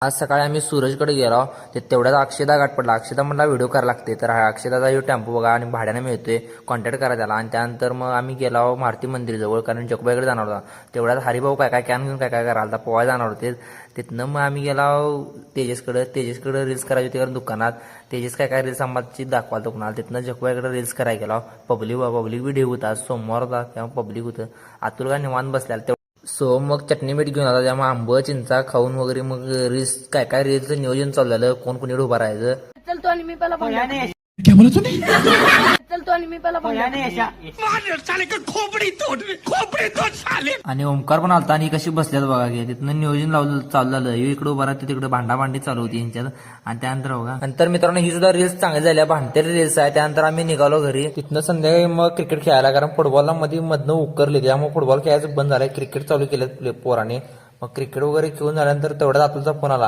आज सकाळी आम्ही सूरजकडे गेलो. तेवढ्यात अक्षदा गाठ पडला. अक्षदा म्हणला व्हिडिओ करायला लागते. तर अक्षदाचा यो टेम्पो बघा आणि भाड्याने मिळतोय, कॉन्टॅक्ट करा त्याला. आणि त्यानंतर मग आम्ही गेलो मारुती मंदिरजवळ, कारण जगबाईकडे जाणार होता. तेवढ्यात हरिभाऊ काय काय कॅन घेऊन काय काय करायला होता, पोहायला जाणार होते. तिथनं मग आम्ही गेलो तेजसकडे रील्स करायची होती, कारण दुकानात तेजस काय काय रील्स आम्हाला दाखवाल तो कुणाला. तिथनं जगबाईकडे रील्स करायला गेलो. पब्लिक बी ढेव होता, सोमवार होता तेव्हा पब्लिक होतं. अतुल काय निवांत बसल्याला. सो मग चटणी मीठ घेऊन आला, त्यामुळे आंबं चिंचा खाऊन वगैरे मग रील्स काय काय रील्सचं नियोजन चालू झालं, कोण कोणी उभं राहायचं. चलतो आणि मी पहिला क्या बोला तूने? चलतो आणि मी पहिला आणि ओमकार पण आलता आणि कशी बसल्यात बघा की. तिथनं नियोजन लावलं चालू झालं. इकडे उभा राहते, तिकडे भांडाभांडी चालू होती यांच्यात. आणि त्यानंतर बघा, नंतर मित्रांनो ही सुद्धा रील्स चांगली झाल्या, भांडतेली रील्स आहे. त्यानंतर आम्ही निघालो घरी. तिथनं संध्याकाळी मग क्रिकेट खेळायला, कारण फुटबॉलला मध्ये मधनं उकरले, त्यामुळे फुटबॉल खेळायचं बंद झालंय. क्रिकेट चालू केलं पोराने. मग क्रिकेट वगैरे खेळून झाल्यानंतर तेवढ्यात अतुलचा फोन आला.